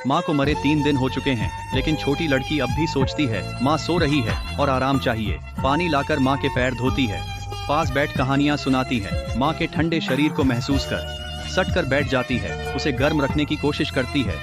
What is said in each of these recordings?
माँ को मरे 3 दिन हो चुके हैं, लेकिन छोटी लड़की अब भी सोचती है माँ सो रही है और आराम चाहिए। पानी लाकर माँ के पैर धोती है, पास बैठ कहानियाँ सुनाती है। माँ के ठंडे शरीर को महसूस कर सट कर बैठ जाती है, उसे गर्म रखने की कोशिश करती है।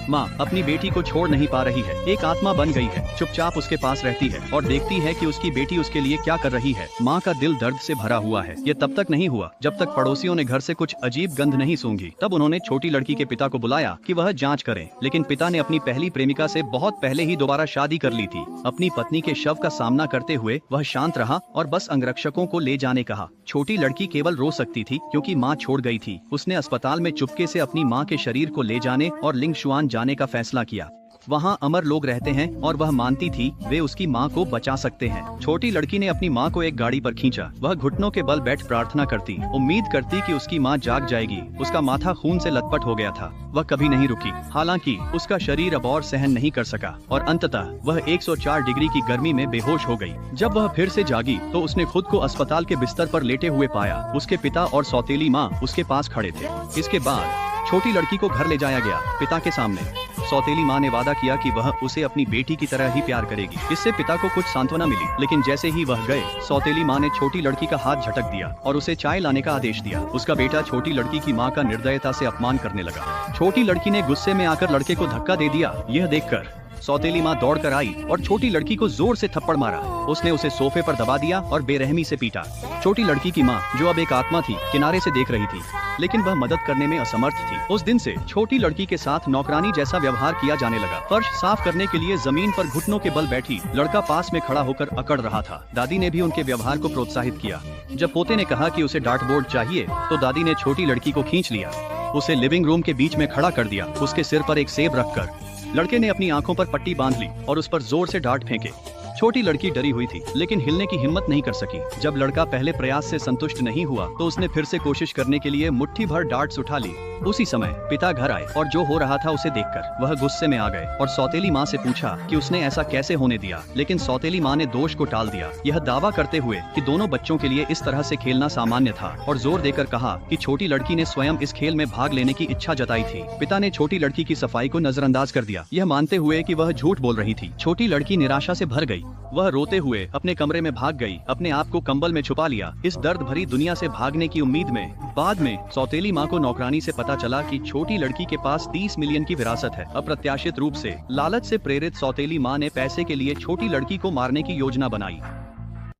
माँ अपनी बेटी को छोड़ नहीं पा रही है, एक आत्मा बन गई है, चुपचाप उसके पास रहती है और देखती है कि उसकी बेटी उसके लिए क्या कर रही है। माँ का दिल दर्द से भरा हुआ है। ये तब तक नहीं हुआ जब तक पड़ोसियों ने घर से कुछ अजीब गंध नहीं सूंघी। तब उन्होंने छोटी लड़की के पिता को बुलाया कि वह जांच करें, लेकिन पिता ने अपनी पहली प्रेमिका से बहुत पहले ही दोबारा शादी कर ली थी। अपनी पत्नी के शव का सामना करते हुए वह शांत रहा और बस अंगरक्षकों को ले जाने कहा। छोटी लड़की केवल रो सकती थी क्योंकि माँ छोड़ गई थी। उसने अस्पताल में चुपके से अपनी माँ के शरीर को ले जाने और लिंगशुआन जाने का फैसला किया। वहाँ अमर लोग रहते हैं और वह मानती थी वे उसकी माँ को बचा सकते हैं। छोटी लड़की ने अपनी माँ को एक गाड़ी पर खींचा। वह घुटनों के बल बैठ प्रार्थना करती, उम्मीद करती कि उसकी माँ जाग जाएगी। उसका माथा खून से लथपथ हो गया था। वह कभी नहीं रुकी, हालांकि उसका शरीर अब और सहन नहीं कर सका और अंततः वह 104 डिग्री की गर्मी में बेहोश हो गई। जब वह फिर से जागी तो उसने खुद को अस्पताल के बिस्तर पर लेटे हुए पाया। उसके पिता और सौतेली माँ उसके पास खड़े थे। इसके बाद छोटी लड़की को घर ले जाया गया पिता के सामने। सौतेली माँ ने वादा किया कि वह उसे अपनी बेटी की तरह ही प्यार करेगी। इससे पिता को कुछ सांत्वना मिली, लेकिन जैसे ही वह गए, सौतेली माँ ने छोटी लड़की का हाथ झटक दिया और उसे चाय लाने का आदेश दिया। उसका बेटा छोटी लड़की की माँ का निर्दयता से अपमान करने लगा। छोटी लड़की ने गुस्से में आकर लड़के को धक्का दे दिया। यह देखकर सौतेली माँ दौड़कर आई और छोटी लड़की को जोर से थप्पड़ मारा। उसने उसे सोफे पर दबा दिया और बेरहमी से पीटा। छोटी लड़की की माँ, जो अब एक आत्मा थी, किनारे से देख रही थी, लेकिन वह मदद करने में असमर्थ थी। उस दिन से छोटी लड़की के साथ नौकरानी जैसा व्यवहार किया जाने लगा। फर्श साफ करने के लिए जमीन पर घुटनों के बल बैठी लड़का पास में खड़ा होकर अकड़ रहा था। दादी ने भी उनके व्यवहार को प्रोत्साहित किया। जब पोते ने कहा कि उसे डार्ट बोर्ड चाहिए, तो दादी ने छोटी लड़की को खींच लिया, उसे लिविंग रूम के बीच में खड़ा कर दिया। उसके सिर पर एक सेब रखकर लड़के ने अपनी आंखों पर पट्टी बांध ली और उस पर जोर से डांट फेंके। छोटी लड़की डरी हुई थी, लेकिन हिलने की हिम्मत नहीं कर सकी। जब लड़का पहले प्रयास से संतुष्ट नहीं हुआ तो उसने फिर से कोशिश करने के लिए मुट्ठी भर डार्ट्स उठा ली। उसी समय पिता घर आए और जो हो रहा था उसे देखकर वह गुस्से में आ गए और सौतेली माँ से पूछा कि उसने ऐसा कैसे होने दिया। लेकिन सौतेली माँ ने दोष को टाल दिया, यह दावा करते हुए कि दोनों बच्चों के लिए इस तरह से खेलना सामान्य था, और जोर देकर कहा कि छोटी लड़की ने स्वयं इस खेल में भाग लेने की इच्छा जताई थी। पिता ने छोटी लड़की की सफाई को नजरअंदाज कर दिया, यह मानते हुए कि वह झूठ बोल रही थी। छोटी लड़की निराशा से भर गई। वह रोते हुए अपने कमरे में भाग गई, अपने आप को कंबल में छुपा लिया, इस दर्द भरी दुनिया से भागने की उम्मीद में। बाद में सौतेली माँ को नौकरानी से पता चला कि छोटी लड़की के पास 30 मिलियन की विरासत है। अप्रत्याशित रूप से लालच से प्रेरित सौतेली माँ ने पैसे के लिए छोटी लड़की को मारने की योजना बनाई।